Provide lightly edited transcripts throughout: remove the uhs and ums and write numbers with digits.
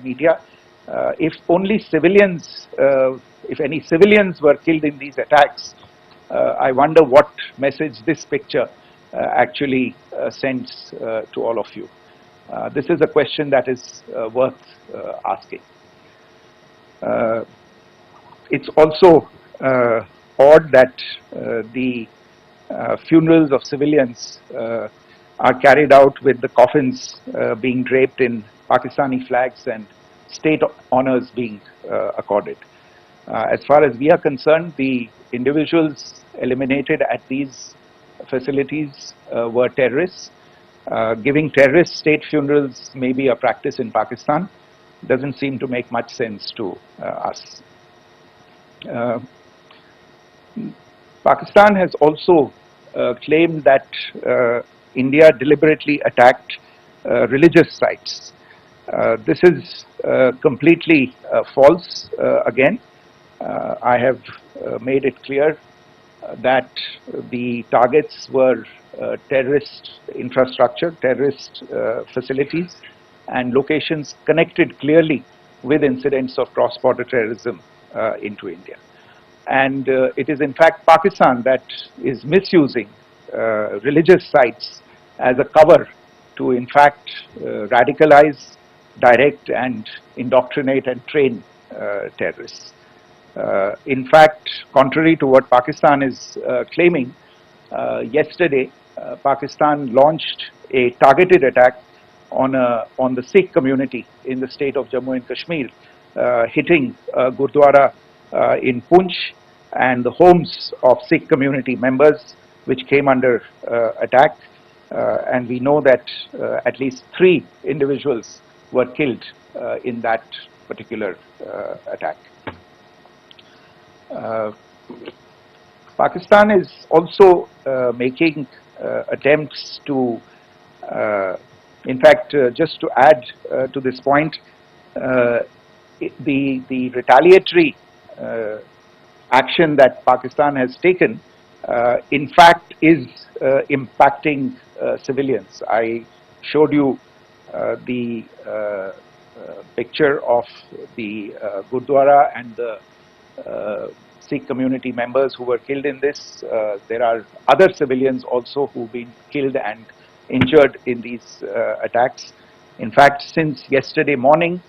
media. If only civilians, if any civilians were killed in these attacks, I wonder what message this picture actually sends to all of you. This is a question that is worth asking. It's also odd that the funerals of civilians are carried out with the coffins being draped in Pakistani flags and state honors being accorded. As far as we are concerned, the individuals eliminated at these facilities were terrorists. Giving terrorist state funerals may be a practice in Pakistan. Doesn't seem to make much sense to us. Pakistan has also claimed that India deliberately attacked religious sites. This is completely false again. I have made it clear that the targets were terrorist infrastructure, terrorist facilities, and locations connected clearly with incidents of cross-border terrorism into India. And it is in fact Pakistan that is misusing religious sites as a cover to in fact radicalize, direct and indoctrinate and train terrorists. In fact, contrary to what Pakistan is claiming, yesterday Pakistan launched a targeted attack on the Sikh community in the state of Jammu and Kashmir, hitting Gurdwara in Poonch and the homes of Sikh community members which came under attack, and we know that at least 3 individuals were killed in that particular attack. Pakistan is also making attempts to, in fact, just to add to this point, the retaliatory action that Pakistan has taken, in fact, is impacting civilians. I showed you the picture of the Gurdwara and the Sikh community members who were killed in this. There are other civilians also who've been killed and injured in these attacks. In fact, since yesterday morning,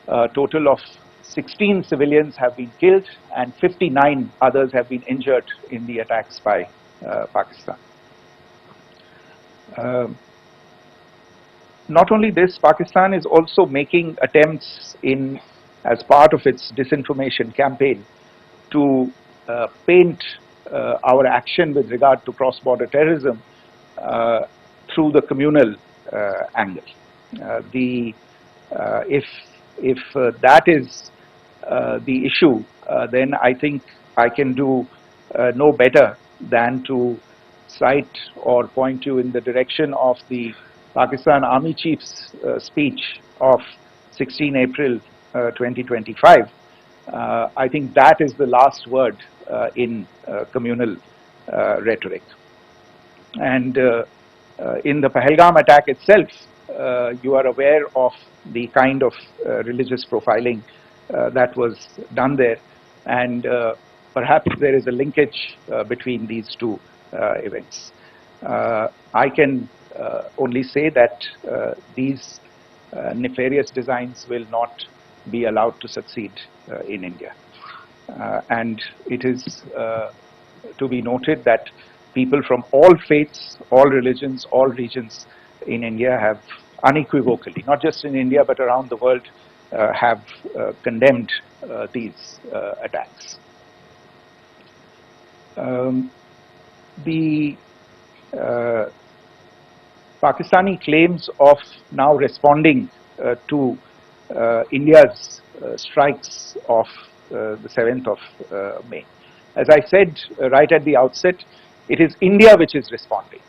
a total of 16 civilians have been killed and 59 others have been injured in the attacks by Pakistan. Not only this, Pakistan is also making attempts as part of its disinformation campaign to paint our action with regard to cross-border terrorism through the communal angle. If that is the issue, then I think I can do no better than to cite or point you in the direction of the Pakistan Army Chief's speech of 16 April 2025. I think that is the last word in communal rhetoric. And in the Pahalgam attack itself, you are aware of the kind of religious profiling that was done there, and perhaps there is a linkage between these two events. I can only say that these nefarious designs will not be allowed to succeed in India. And it is to be noted that people from all faiths, all religions, all regions in India have unequivocally, not just in India but around the world, have condemned these attacks. The Pakistani claims of now responding to India's strikes of the 7th of May. As I said right at the outset, it is India which is responding.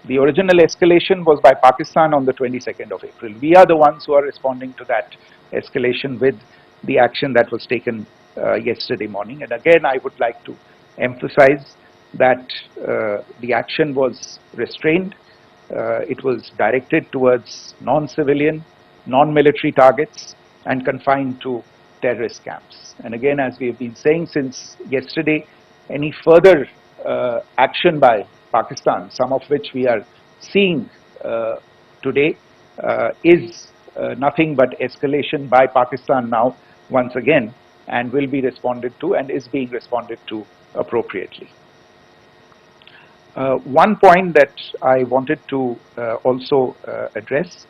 The original escalation was by Pakistan on the 22nd of April. We are the ones who are responding to that escalation with the action that was taken yesterday morning. And again, I would like to emphasize that the action was restrained. It was directed towards non-civilian, non-military targets, and confined to terrorist camps. And again, as we have been saying since yesterday, any further action by Pakistan, some of which we are seeing today, is nothing but escalation by Pakistan now once again, and will be responded to and is being responded to appropriately. One point that I wanted to also address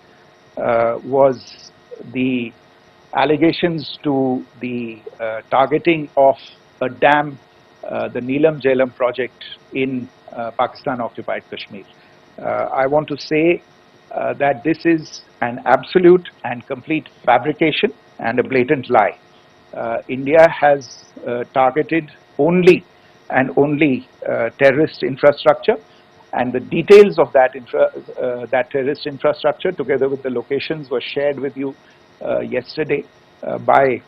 was the allegations to the targeting of a dam, the Neelam Jhelum project in Pakistan-occupied Kashmir. I want to say that this is an absolute and complete fabrication and a blatant lie. India has targeted only and only terrorist infrastructure, and the details of that terrorist infrastructure, together with the locations, were shared with you yesterday by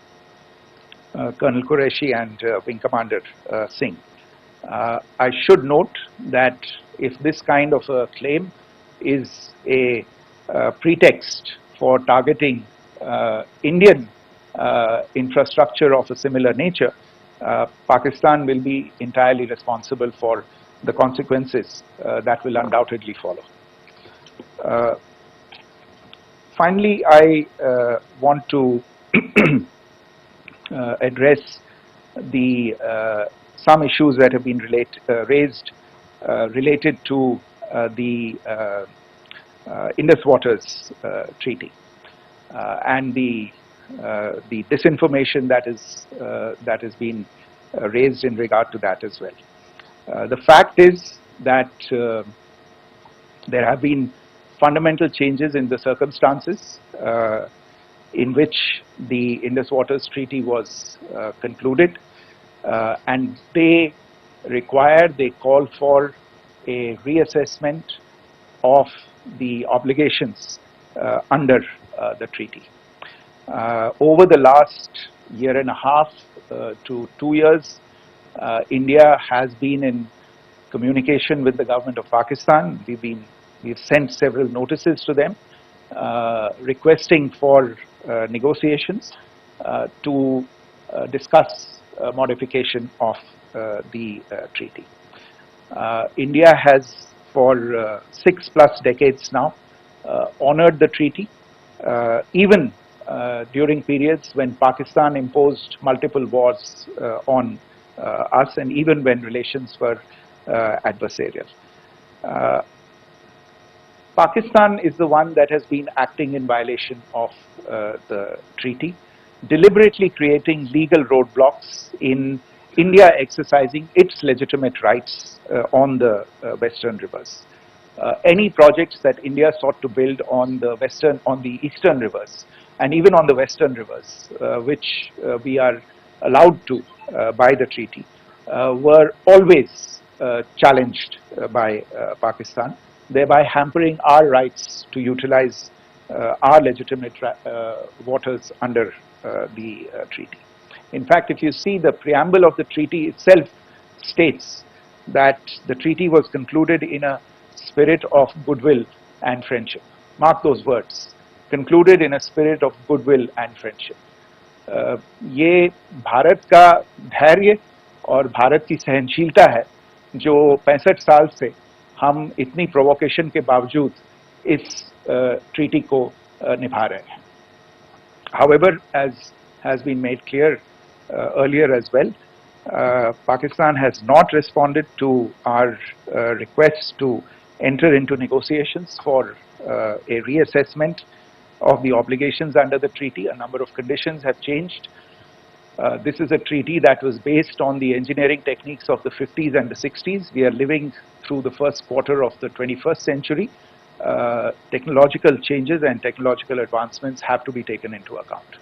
Colonel Qureshi and Wing Commander Singh. I should note that if this kind of a claim is a pretext for targeting Indian infrastructure of a similar nature, Pakistan will be entirely responsible for the consequences that will undoubtedly follow. Finally, I want to address some issues that have been raised related to the Indus Waters Treaty and the disinformation that has been raised in regard to that as well. The fact is that there have been fundamental changes in the circumstances in which the Indus Waters Treaty was concluded, and they call for a reassessment of the obligations under the treaty. Over the last year and a half to 2 years, India has been in communication with the government of Pakistan. We've sent several notices to them requesting for negotiations to discuss modification of the treaty. India has for 6+ decades now honored the treaty, even during periods when Pakistan imposed multiple wars on us, and even when relations were adversarial. Pakistan is the one that has been acting in violation of the treaty, deliberately creating legal roadblocks in India exercising its legitimate rights on the western rivers. Any projects that India sought to build on the eastern rivers, and even on the western rivers, which we are allowed to by the treaty, were always challenged by Pakistan, thereby hampering our rights to utilize our legitimate waters under the treaty. In fact, if you see, the preamble of the treaty itself states that the treaty was concluded in a spirit of goodwill and friendship. Mark those words, concluded in a spirit of goodwill and friendship. ये भारत का धैर्य और भारत की सहनशीलता है जो 65 साल से हम इतनी प्रोवोकेशन के बावजूद इस ट्रीटी को निभा रहे हैं. However, as has been made clear earlier as well, Pakistan has not responded to our requests to enter into negotiations for a reassessment of the obligations under the treaty. A number of conditions have changed. This is a treaty that was based on the engineering techniques of the 50s and the 60s. We are living through the first quarter of the 21st century. Technological changes and technological advancements have to be taken into account.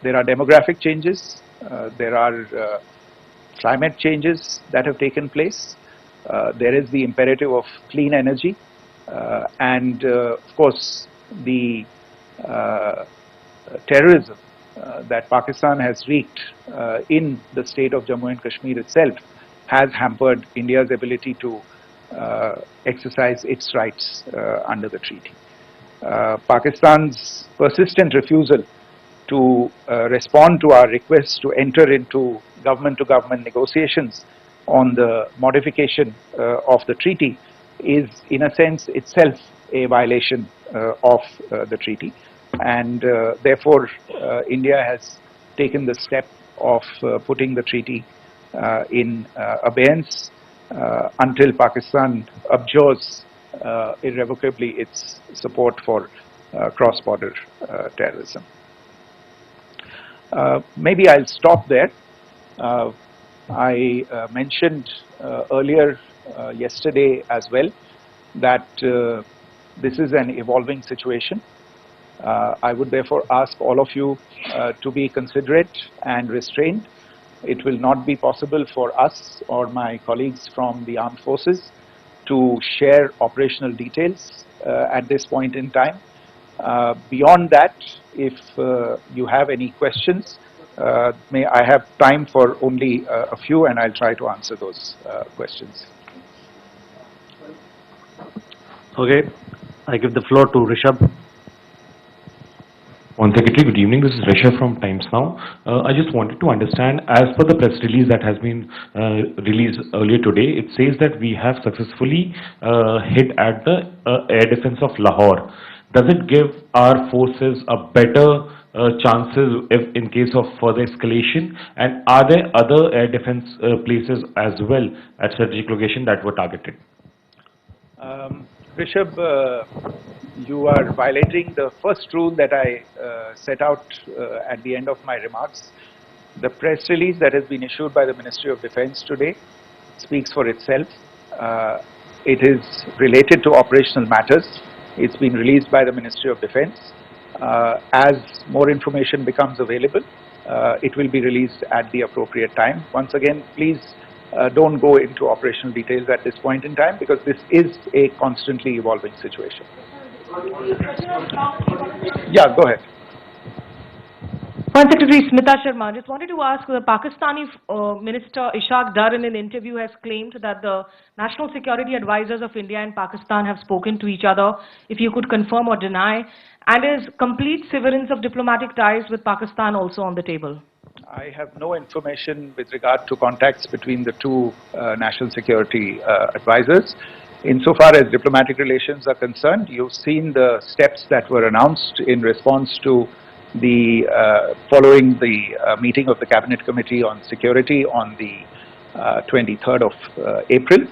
There are demographic changes. There are climate changes that have taken place. There is the imperative of clean energy. And of course, the terrorism that Pakistan has wreaked in the state of Jammu and Kashmir itself has hampered India's ability to exercise its rights under the treaty. Pakistan's persistent refusal to respond to our request to enter into government-to-government negotiations on the modification of the treaty is, in a sense, itself a violation of the treaty. And therefore, India has taken the step of putting the treaty in abeyance until Pakistan abjures irrevocably its support for cross-border terrorism. Maybe I'll stop there. I mentioned earlier yesterday as well that this is an evolving situation. I would therefore ask all of you to be considerate and restrained. It will not be possible for us or my colleagues from the armed forces to share operational details at this point in time. Beyond that, if you have any questions, may I have time for only a few, and I'll try to answer those questions. Okay, I give the floor to Rishabh. One Secretary, good evening. This is Rishabh from Times Now. I just wanted to understand, as per the press release that has been released earlier today, it says that we have successfully hit at the air defense of Lahore. Does it give our forces a better chances if in case of further escalation? And are there other air defense places as well at strategic location that were targeted? Rishabh, you are violating the first rule that I set out at the end of my remarks. The press release that has been issued by the Ministry of Defence today speaks for itself. It is related to operational matters. It's been released by the Ministry of Defence. As more information becomes available, it will be released at the appropriate time. Once again, please don't go into operational details at this point in time, because this is a constantly evolving situation. Yeah, go ahead. Foreign Secretary Smita Sharma, just wanted to ask, the Pakistani Minister Ishaq Dar in an interview has claimed that the national security advisors of India and Pakistan have spoken to each other. If you could confirm or deny, and is complete severance of diplomatic ties with Pakistan also on the table? I have no information with regard to contacts between the two national security advisors. Insofar as diplomatic relations are concerned, you've seen the steps that were announced in response to the following the meeting of the Cabinet Committee on Security on the 23rd of April.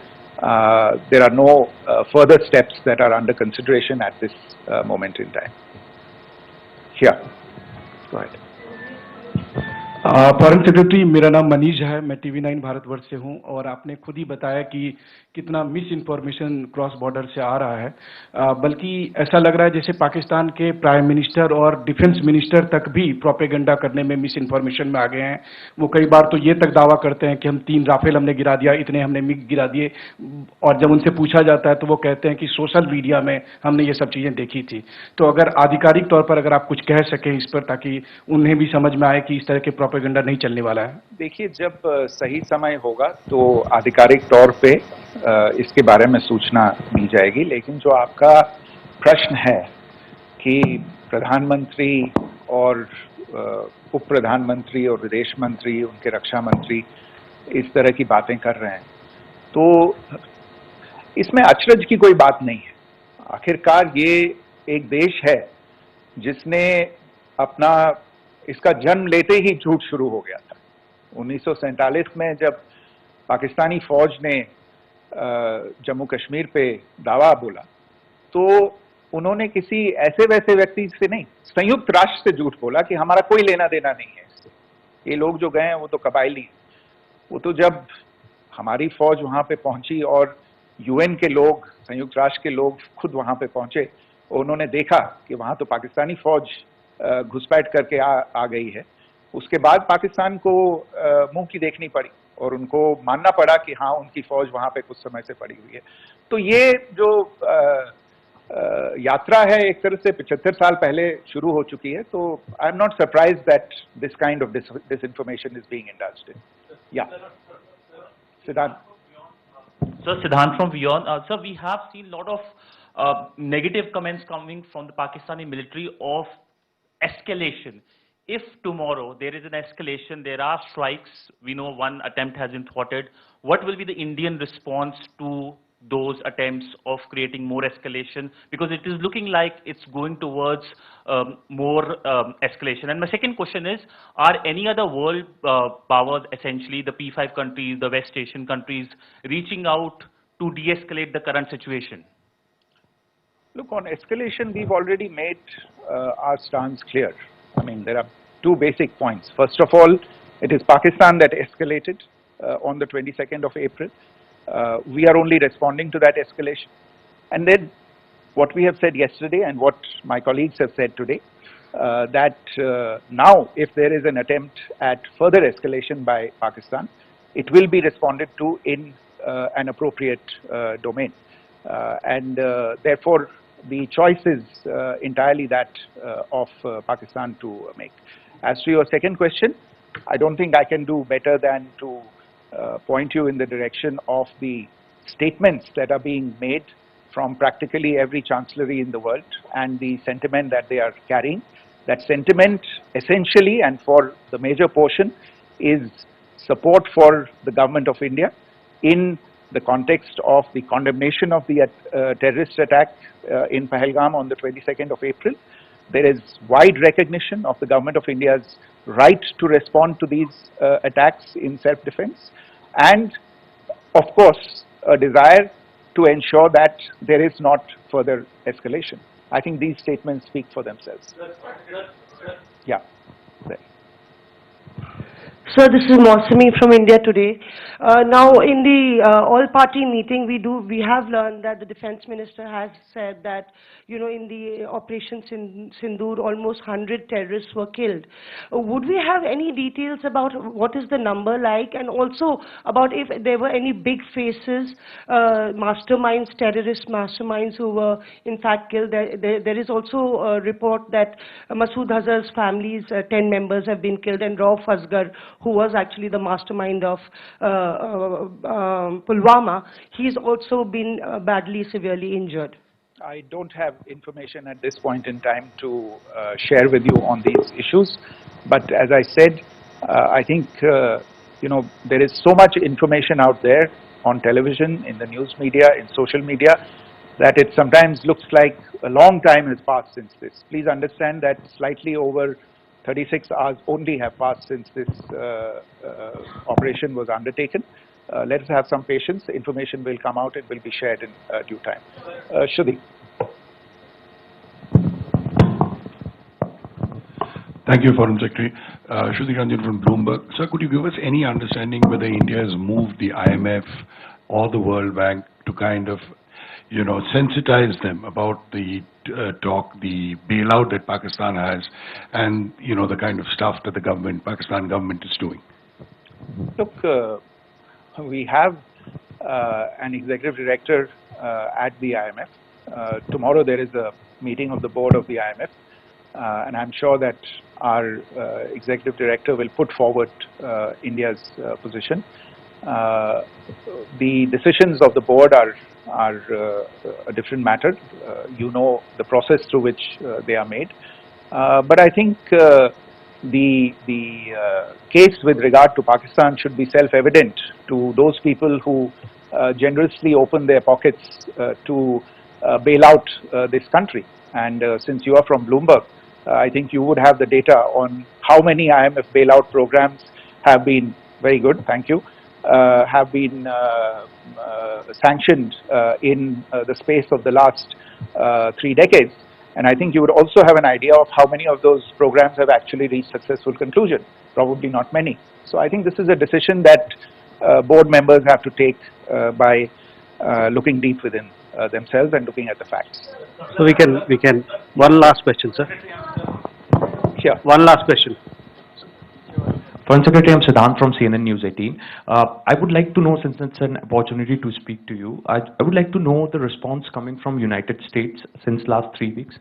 There are no further steps that are under consideration at this moment in time. Here, go ahead. Foreign secretary, मेरा नाम मनीष है, मैं TV9 Bharatvarsh से हूं, और आपने खुद ही बताया कि कितना मिस इन्फॉर्मेशन क्रॉस बॉर्डर से आ रहा है, बल्कि ऐसा लग रहा है जैसे पाकिस्तान के प्राइम मिनिस्टर और डिफेंस मिनिस्टर तक भी प्रोपेगेंडा करने में मिस इन्फॉर्मेशन में आ गए हैं। वो कई बार तो ये तक दावा करते हैं कि हम 3 राफेल हमने गिरा दिया, इतने हमने मिग गिरा दिए, और जब उनसे पूछा जाता है तो वो कहते हैं कि सोशल मीडिया में हमने ये सब चीज़ें देखी थी। तो अगर आधिकारिक तौर पर अगर आप कुछ कह सकें इस पर, ताकि उन्हें भी समझ में आए कि इस तरह के प्रोपेगेंडा नहीं चलने वाला है। देखिए, जब सही समय होगा तो आधिकारिक तौर पे इसके बारे में सूचना दी जाएगी, लेकिन जो आपका प्रश्न है कि प्रधानमंत्री और उप प्रधानमंत्री और विदेश मंत्री, उनके रक्षा मंत्री इस तरह की बातें कर रहे हैं, तो इसमें अचरज की कोई बात नहीं है। आखिरकार ये एक देश है जिसने अपना इसका जन्म लेते ही झूठ शुरू हो गया था। 1947 में जब पाकिस्तानी फौज ने जम्मू कश्मीर पे दावा बोला, तो उन्होंने किसी ऐसे वैसे व्यक्ति से नहीं, संयुक्त राष्ट्र से झूठ बोला कि हमारा कोई लेना देना नहीं है इससे। ये लोग जो गए हैं वो तो कबायली हैं। वो तो जब हमारी फौज वहां पे पहुंची और UN के लोग, संयुक्त राष्ट्र के लोग खुद वहां पे पहुंचे, उन्होंने देखा कि वहां तो पाकिस्तानी फौज घुसपैठ करके आ गई है, उसके बाद पाकिस्तान को मुंह की देखनी पड़ी और उनको मानना पड़ा कि हाँ, उनकी फौज वहां पे कुछ समय से पड़ी हुई है। तो ये जो यात्रा है एक तरह से 75 साल पहले शुरू हो चुकी है। तो I am not surprised that this kind of disinformation is being indulged in. Yeah, Siddhant. Sir, Siddhant from Beyond. Sir, we have seen a lot of negative comments coming from the Pakistani military of escalation. If tomorrow there is an escalation, there are strikes, we know one attempt has been thwarted, what will be the Indian response to those attempts of creating more escalation? Because it is looking like it's going towards more escalation. And my second question is, are any other world powers, essentially the P5 countries, the West Asian countries, reaching out to de-escalate the current situation? Look, on escalation, we've already made our stance clear. I mean, there are two basic points. First of all, it is Pakistan that escalated on the 22nd of April. We are only responding to that escalation. And then what we have said yesterday and what my colleagues have said today, that now if there is an attempt at further escalation by Pakistan, it will be responded to in an appropriate domain. Therefore, the choice is entirely that of Pakistan to make. As to your second question, I don't think I can do better than to point you in the direction of the statements that are being made from practically every chancellery in the world and the sentiment that they are carrying. That sentiment essentially and for the major portion is support for the government of India in the context of the condemnation of the terrorist attack in Pahalgam on the 22nd of April. There is wide recognition of the government of India's right to respond to these attacks in self-defense, and of course a desire to ensure that there is not further escalation. I think these statements speak for themselves. Yeah. Sir, this is Mausami from India Today. Now, in the all-party meeting, we have learned that the Defence Minister has said that, you know, in the Operation Sindoor, almost 100 terrorists were killed. Would we have any details about what is the number like, and also about if there were any big faces, masterminds, terrorist masterminds who were in fact killed? There is also a report that Masood Azhar's family's 10 members have been killed, and Rauf Asghar, who was actually the mastermind of Pulwama, he's also been badly, severely injured. I don't have information at this point in time to share with you on these issues. But as I said, I think, you know, there is so much information out there on television, in the news media, in social media, that it sometimes looks like a long time has passed since this. Please understand that slightly over 36 hours only have passed since this operation was undertaken. Let us have some patience. Information will come out. It will be shared in due time. Shruti. Thank you, Foreign Secretary. Shruti Ranjan from Bloomberg. Sir, could you give us any understanding whether India has moved the IMF or the World Bank to kind of, you know, sensitize them about the the bailout that Pakistan has, and, you know, the kind of stuff that the Pakistan government is doing? Look, we have an executive director at the IMF. Tomorrow there is a meeting of the board of the IMF, and I'm sure that our executive director will put forward India's position. The decisions of the board are a different matter. You know the process through which they are made. But I think the case with regard to Pakistan should be self-evident to those people who generously open their pockets to bail out this country. And since you are from Bloomberg, I think you would have the data on how many IMF bailout programs have been, very good, thank you, have been sanctioned in the space of the last 3 decades. And I think you would also have an idea of how many of those programs have actually reached successful conclusion. Probably not many. So I think this is a decision that board members have to take by looking deep within themselves and looking at the facts. So we can, one last question, sir. Sure. One last question. Foreign Secretary, I'm Siddhant from CNN News 18. I would like to know, since it's an opportunity to speak to you, I would like to know the response coming from United States since last 3 weeks.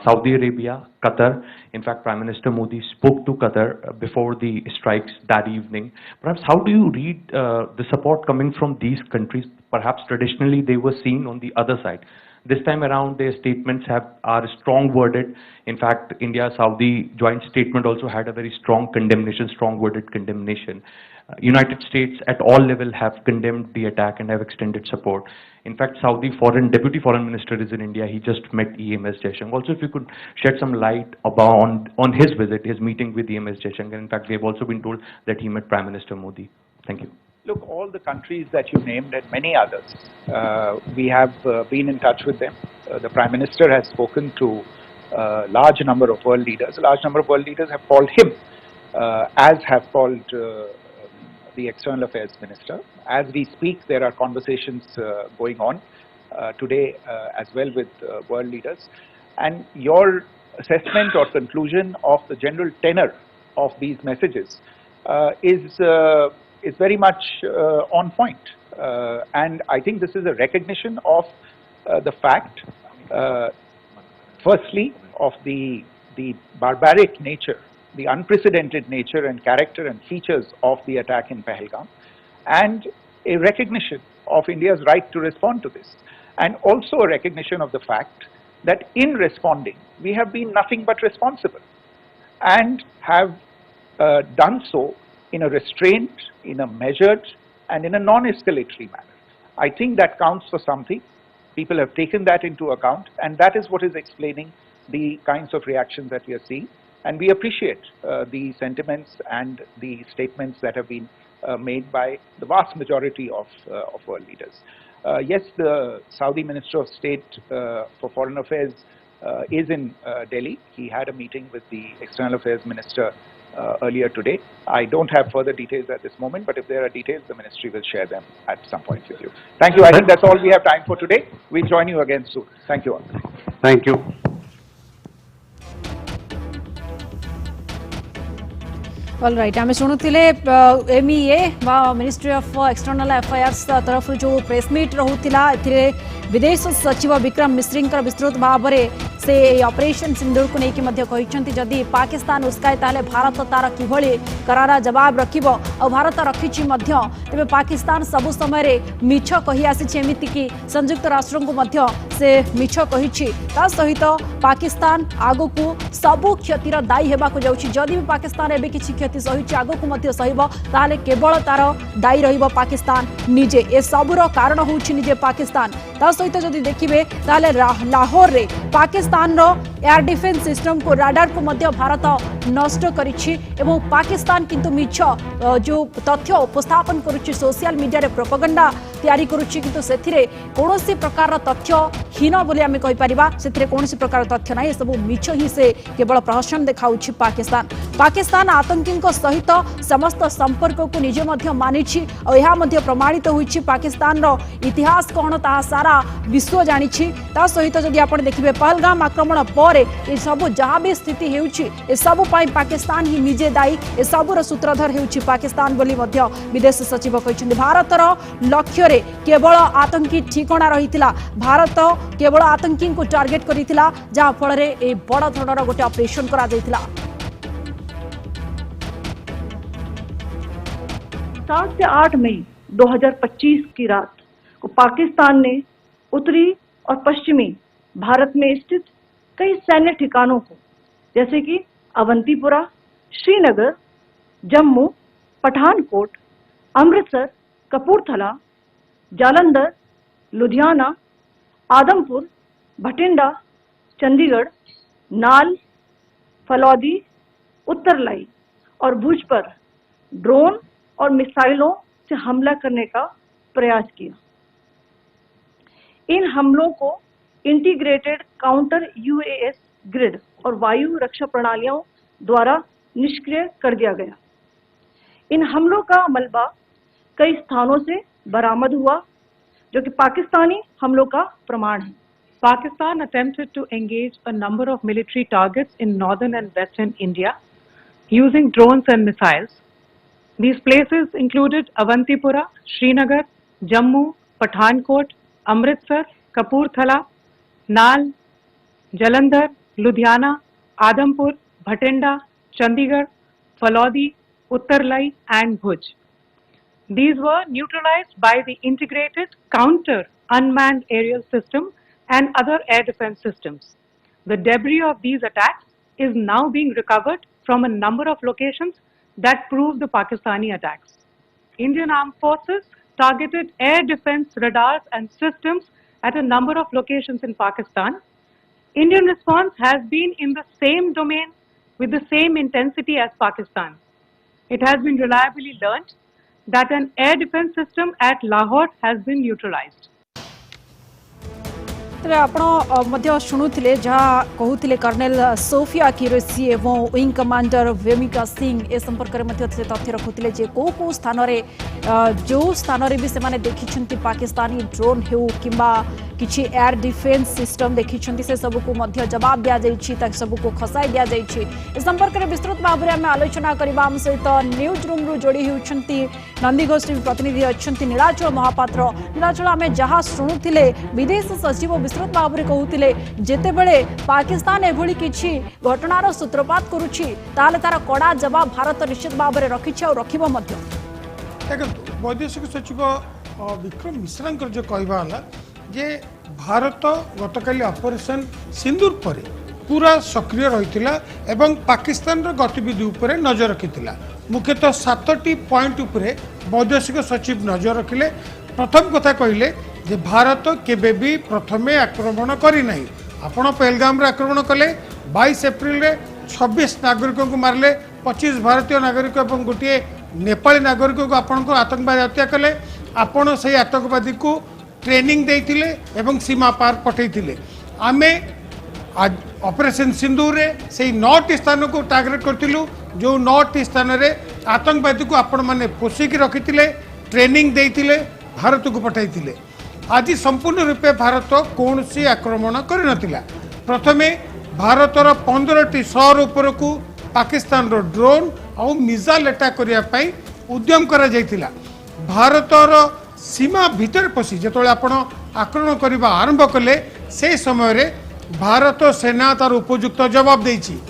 Saudi Arabia, Qatar. In fact, Prime Minister Modi spoke to Qatar before the strikes that evening. Perhaps how do you read the support coming from these countries? Perhaps traditionally they were seen on the other side. This time around, their statements are strong worded. In fact, India-Saudi joint statement also had a very strong condemnation, strong worded condemnation. United States at all level have condemned the attack and have extended support. In fact, Saudi Deputy Foreign Minister is in India. He just met EMS Jaishankar. Also, if you could shed some light on his visit, his meeting with EMS Jaishankar. In fact, we have also been told that he met Prime Minister Modi. Thank you. Look, all the countries that you named and many others, we have been in touch with them. The Prime Minister has spoken to a large number of world leaders. A large number of world leaders have called him, as have called the External Affairs Minister. As we speak, there are conversations going on today as well with world leaders. And your assessment or conclusion of the general tenor of these messages is very much on point. And I think this is a recognition of the fact, firstly, of the barbaric nature, the unprecedented nature and character and features of the attack in Pahalgam, and a recognition of India's right to respond to this, and also a recognition of the fact that in responding, we have been nothing but responsible and have done so in a restrained, in a measured, and in a non-escalatory manner. I think that counts for something. People have taken that into account, and that is what is explaining the kinds of reactions that we are seeing. And we appreciate the sentiments and the statements that have been made by the vast majority of world leaders. Yes, the Saudi Minister of State for Foreign Affairs is in Delhi. He had a meeting with the External Affairs Minister earlier today. I don't have further details at this moment, but if there are details, the Ministry will share them at some point with you. Thank you. I think that's all we have time for today. We'll join you again soon. Thank you all. Thank you. All right आम शुणुले MEA ministry of external affairs तरफ जो press meet रोला विदेश सचिव विक्रम मिश्री विस्तृत भाव में से ऑपरेशन सिंदूर को लेकिन जदि पाकिस्तान उस्काए ताले भारत तार किभली करारा जवाब रखिब और भारत रखी तेज पाकिस्तान सबु समय मिछ कही आसीमिति कि संयुक्त राष्ट्र को से मिछ कही सहित पाकिस्तान आग को सबू क्षतिर दायी होगा जदि भी पाकिस्तान एवं किसी क्षति सही आग को सहब ताले केवल तार दायी रहिब पाकिस्तान निजे ए सबूर कारण होउछि निजे पाकिस्तान सहित जदि देखिए ताले लाहौर रे पाकिस्तान रो एयर डिफेंस सिस्टम को राडार को मध्य भारत नष्ट करिछि एवं पाकिस्तान किंतु मिछ जो तथ्य उपस्थापन करुछि सोशल मीडिया रे प्रोपेगेंडा तैयारी करुछि किंतु सेथिरे कोनोसी प्रकार तथ्य हीन बोली आमे कहि परिबा सेथिरे कोनोसी प्रकार तथ्य नाही सब मिछ ही से केवल प्रहसन देखाउछि पाकिस्तान आतंकी सहित समस्त संपर्क को निजे मध्य मानिछि और यह मध्य प्रमाणित होइछि पाकिस्तान रो इतिहास कोन ता सारा विश्व जानिछि ता सहित जदि आपण देखिबे पहलगाम आक्रमण पर ए सब जहाँ भी स्थिति हेउछि ए सब पाई पाकिस्तान ही निजे दायी ए सबुर सूत्रधर हेउछि पाकिस्तान बोली मध्य विदेश सचिव कहिसथि भारतर लक्ष्य रे केवल आतंकी ठिकाना रहितिला भारत केवल आतंकी को टार्गेट करितिला जहाँ फल रे ए बड़ धरणर गोटे ऑपरेशन करा जायतिला 7 से 8 मई 2025 की रात को पाकिस्तान ने उत्तरी और पश्चिमी भारत में स्थित कई सैन्य ठिकानों को जैसे कि अवंतीपुरा, श्रीनगर, जम्मू, पठानकोट, अमृतसर, कपूरथला, जालंधर, लुधियाना, आदमपुर, भटिंडा, चंडीगढ़, नाल, फलौदी, उत्तरलाई और भुज पर ड्रोन और मिसाइलों से हमला करने का प्रयास किया। इन हमलों को इंटीग्रेटेड काउंटर UAS ग्रिड और वायु रक्षा प्रणालियों द्वारा निष्क्रिय कर दिया गया। इन हमलों का मलबा कई स्थानों से बरामद हुआ जो कि पाकिस्तानी हमलों का प्रमाण है। Pakistan attempted to engage a number of military targets in northern and western India using drones and missiles. These places included Avantipura, Srinagar, Jammu, Pathankot, Amritsar, Kapurthala, Nal, Jalandhar, Ludhiana, Adampur, Bhatinda, Chandigarh, Falodi, Uttarlai and Bhuj. These were neutralized by the integrated counter unmanned aerial system and other air defense systems. The debris of these attacks is now being recovered from a number of locations that prove the Pakistani attacks. Indian Armed Forces targeted air defense radars and systems at a number of locations in Pakistan. Indian response has been in the same domain with the same intensity as Pakistan. It has been reliably learnt that an air defense system at Lahore has been neutralized. तेरे आपण शुणुले जहाँ कहते kernel Sophia किरोसी एवं wing commander वेमिका Singh ए संपर्क में तथ्य रखुले कौ स्थान जो स्थान भी से देखी पाकिस्तानी ड्रोन हो कि किसी एयर डिफेन्स सिस्टम देखी से सबको जवाब दि सबको खसाई दि संपर्क में विस्तृत भाव में आम आलोचना करने आम सहित न्यूज रूम रु जोड़ी होती नंदीघोष टीवी प्रतिनिधि अच्छा नीलाचल महापात्र। नीलाचल आम जहाँ शुणुले विदेश सचिव विस्तृत भाव में कहते जिते बड़े पाकिस्तान एभली किसी घटनार सूत्रपात करुच्ची तार कड़ा जवाब भारत निश्चित भाव में रखी रखिब। वैदेशिक सचिव विक्रम मिश्रा जो कहवा जे भारत गतकाली ऑपरेशन सिंदूर पर पूरा सक्रिय रही एवं पाकिस्तान गतिविधि उपर नजर रखी मुख्यतः 7टी पॉइंट उपरे वैदेशिक सचिव नजर रखिले। प्रथम कथा कहले जे भारत केबे भी प्रथमे आक्रमण करी नहीं। आपण पहलगाम रे आक्रमण कले 22 एप्रिल रे 26 नागरिकों को मारले 25 भारतीय नागरिक और गोटे नेपाली नागरिक को आपण को आतंकवादी हत्या कले। आपण से आतंकवादी को ट्रेनिंग देइथिले एवं सीमा पार पठेइथिले। आमे आज ऑपरेशन सिंदूर रे से 9टी स्थान को टार्गेट करथिलु जो 9टी स्थान रे आतंकवादी को आपण माने पोषिक रखिथिले ट्रेनिंग देइथिले भारत को पठाइथिले। आज संपूर्ण रूपे भारत कौन सी आक्रमण कर नथिला। प्रथमे भारतर 15टी शहर उपर को पाकिस्तान रो ड्रोन और मिसाइल अटैक करिया पई उद्यम करा जाइथिला। भारतर सीमा भीतर पशि जो आपण आक्रमण करने आरंभ कले से समय रे भारत सेना तार उपयुक्त जवाब देछि।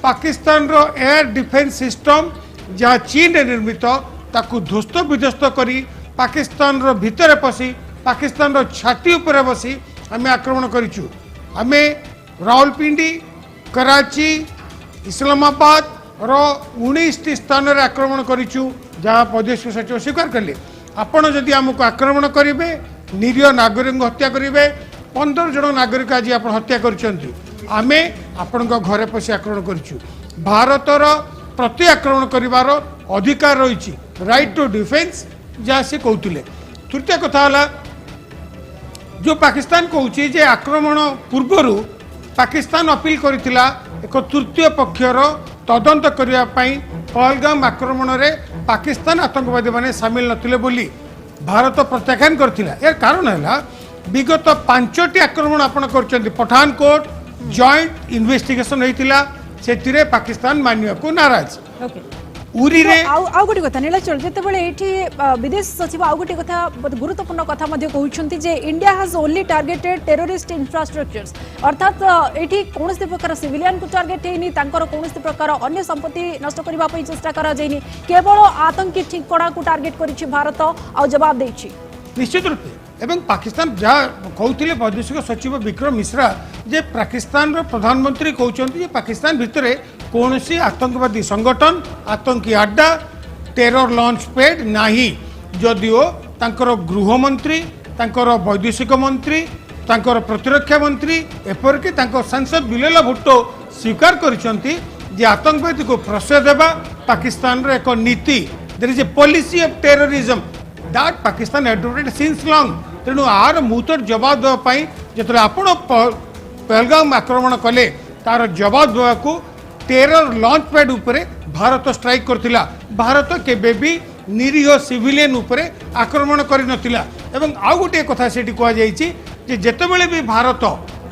पाकिस्तान रो एयर डिफेन्स सिस्टम जहाँ चीन निर्मित ताकू ध्वस्त विध्वस्त करी पाकिस्तान रो भीतर पशि पाकिस्तान रो छाती उपर बसी आम आक्रमण करिछु। आमे रावलपिंडी कराची इस्लामाबाद रो 19टी स्थान रे आक्रमण करिछु जहाँ वैदेशिक सचिव स्वीकार कले। आपण जदि आमको आक्रमण करेंगे निरीह नागरिक हत्या करेंगे 15 जन नागरिक आज आप हत्या करें आपण घरे पशि आक्रमण करूँ। भारतर प्रति आक्रमण करिवार अधिकार रही राइट टू डिफेन्स जहाँ से कहते। तृतीय कथा है जो पाकिस्तान कहूँ जे आक्रमण पूर्वर पाकिस्तान अपील करथिला एक तृतीय पक्षर तदंत करने पहलगाम आक्रमण रे पाकिस्तान आतंकवादी माने सामिल नथिले बोली भारत प्रत्याख्यान करथिला। यार कारण है विगत 5टी आक्रमण आपण करचंदी पठानकोट जॉइंट इन्वेस्टिगेशन होइतिला सेतिरे पाकिस्तान मानिया को नाराज। उरी रे आउ गोटे कथा नीलाचल जेते बेले एठी विदेश सचिव आउ गोटे कथा गुरुत्वपूर्ण कथा मध्ये कहउछंती जे India has only targeted terrorist infrastructures अर्थात एठी कोनोसी प्रकार सिविलियन को टार्गेट हेनी तांकर कोनोसी प्रकार अन्य संपत्ति नष्ट करबा पई चेष्टा करा जायनी केवल आतंकी ठिकपड़ा को टार्गेट करिछि भारत आ जवाब देछि। निश्चित रूपे एवं पाकिस्तान जहाँ कहते वैदेशिक सचिव विक्रम मिश्रा जे पाकिस्तान प्रधानमंत्री कहते पाकिस्तान भितर कौन सी आतंकवादी संगठन आतंकी अड्डा टेरर लॉन्च पैड नाही जदिओ तांकर गृहमंत्री तांकर वैदेशिक मंत्री तांकर प्रतिरक्षा मंत्री एपरिक तांकर सांसद बिलेला भुट्टो स्वीकार करिसंती जे आतंकवादी को प्रश्रय देवा पाकिस्तान रो एक नीति there is a policy of terrorism that Pakistan adopted since long. तेणु आर मुहूर्त जवाब देवाई जो आपण पहलगाम आक्रमण कले तार जवाब देवाकू टेरर लॉन्च पैड उपरे भारत स्ट्राइक करथिला। भारत केबे भी निरीह सिविलियन उपरे आक्रमण करि नथिला। एवं आउ गोटे कथा सेठी कहा जायछि जे जेतेबेले भी भारत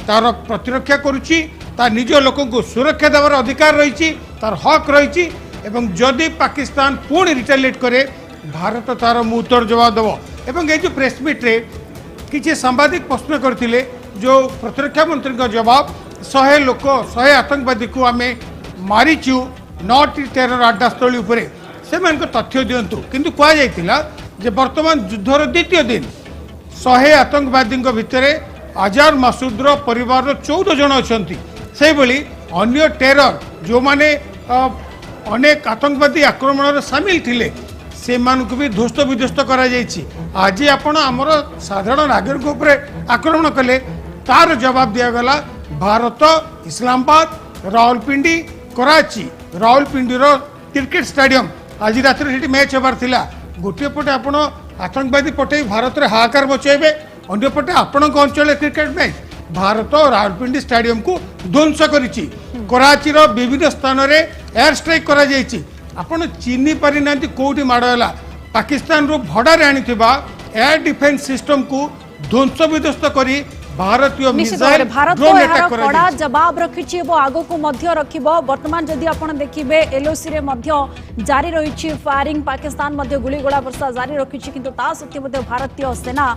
तार प्रतिरक्षा करुछि तार निज लोक को सुरक्षा देवार अधिकार रही तार हक रही एवं जदि पाकिस्तान पुणी रिटेलिएट करे भारत तार मुहूर्त जवाब देव। एवं ये जो प्रेस मीट रे किसी सांबादिक प्रश्न करथिले जो प्रतिरक्षा मंत्री का जवाब 100 लोक 100 आतंकवादी को आम मारिचु 9टी टेरर अड्डास्थली उपरे से तथ्य दिंतु किंतु कहुला जे वर्तमान युद्धर द्वितीय दिन 100 आतंकवादी भितर आजार मासूदर परिवार 14 जन अच्छा से भली अन्य टेरर जो माने अनेक आतंकवादी आक्रमण सामिल थिले से मानक भी ध्वस्त विध्वस्त करा जायछि। आज आपण आमर साधारण नागरिक उपरे आक्रमण कले तार जवाब दिया गला भारत इस्लामाबाद रावलपिंडी कराची रावलपिंडीर क्रिकेट स्टेडियम आज रात मैच होबार थिला गोटे पटे आपण आतंकवादी पटे भारत रे हाहाकार मचाइबे अन्य पटे आपण अंचल cricket match Bharat Rawalpindi stadium को ध्वंस करिछि। कराची रो विभिन्न स्थान रे एयर स्ट्राइक करा जायछि। आपण चिन्हि पारि नांती कोठी माडला पाकिस्तान रो भडारे आनिथिबा एयर डिफेंस सिस्टम को ध्वंस विध्वस्त करी भारतीय मिसाइल ड्रोन अटैक करा कड़ा जवाब रखिछि एवं आगो को मध्य रखिबो। वर्तमान जदि आपण देखिबे एलओसी रे मध्य जारी रहिछि फायरिंग पाकिस्तान मध्य गुलीगोला वर्षा जारी रखिछि किंतु ता सत्य मध्य भारतीय सेना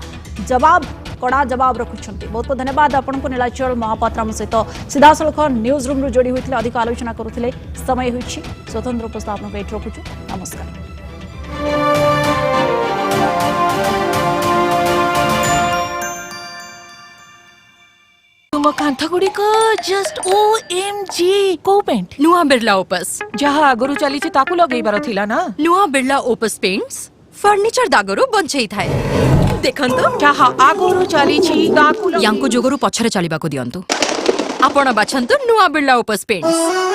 जवाब कड़ा जवाब रखुछंती। बहुत बहुत धन्यवाद आपण को नीलाचल महापात्र हम सहित सीधा सलख न्यूज रूम रो जोड़ी होइथिले अधिक आलोचना करूथिले। समय होइछि स्वतंत्र उपस्थापन को एठ रखुछु। नमस्कार। तुम कांथ गुड़ी को जस्ट ओएमजी को पेंट नुआ बिरला ओपस जहाँ आगरू चली ताकू लगेबार थिला ना नुआ बिरला ओपस पेंट्स फर्निचर दागरू बंचई थाए देखंतो जहाँ आगरू चली ताकू यांको जोगरू पछरे चलीबा को दियंतु आपण बाछंतु नुआ बिरला ओपस पेंट्स।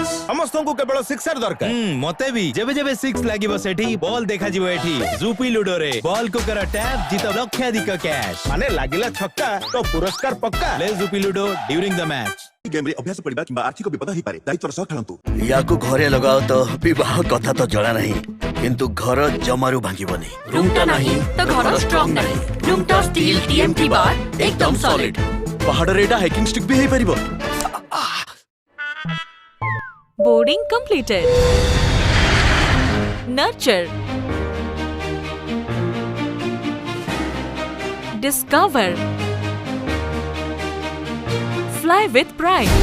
समस्तों को केवल सिक्सर दरकार मते भी जेबे जेबे सिक्स लागिबो सेठी बॉल देखा जिवो एठी जुपी लुडो रे बॉल को कर टैप जीत लक्षाधिक कैश माने लागिला छक्का तो पुरस्कार पक्का ले Zupee ludo during the match game रे अभ्यास पड़िबा किबा आर्थिक विपद ही पारे दायित्वर सह खेलंतु याकू घरे लगाओ तो विवाह कथा तो जणा नहीं किंतु घर जमारू भांगिबनी रूमटा नहीं तो घर स्ट्रांग नहीं रूमटा स्टील टीएमटी बार एकदम सॉलिड पहाड़ रेडा हाइकिंग स्टिक भी हे परिबो। Boarding completed. Nurture. Discover. Fly with pride.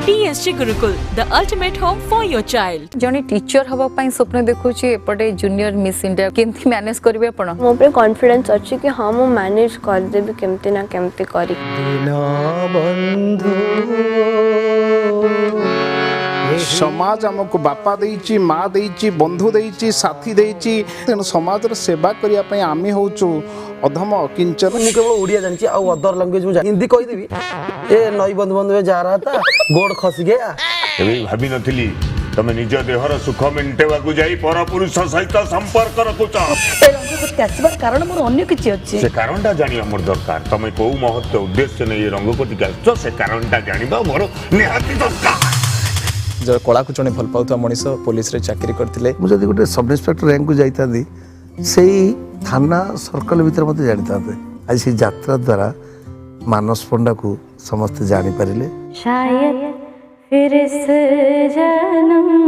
TATASky Gurukul, the ultimate home for your child. जने टीचर हवा पई स्वप्न देखुची एपटे जूनियर मिस इंडिया केमथि मैनेज करबे आपण मो पे कॉन्फिडेंस अछि कि हां मो मैनेज कर देबे केमति ना केमति करी बंधु समाज हमको बापा देइची माँ देइची बंधु देइची साथी देइची तेनु समाज रो सेवा करिया पई आमी होचु अधम किंचन मु केवल ओडिया जानची आ अदर लैंग्वेज मु हिंदी कहि देबी ए नई बंधु बंधु जा रहा था गोड़ खस गया एबे भाबी नथिली तमे निज देहर सुख मेंटेवा को जाई पर पुरुष सहित संपर्क रखुच ए रंगपति आसीबार कारण मोर अन्य किछि अछि से कारणटा जानिया मोर दरकार तमे को महत्व उद्देश्य नै रंगपति का से कारणटा जानिबा मोर निहाती दरकार। जो कला को जने भल पाउता मनीष पुलिस रे चाकरी करथिले मु जदी गोटे सब इंस्पेक्टर रैंक को जाईता दी सेही थाना सर्कल भीतर मते जानिता आज से यात्रा द्वारा मानस पंडा को समस्त जानी पारिले शायद फिर से जन्म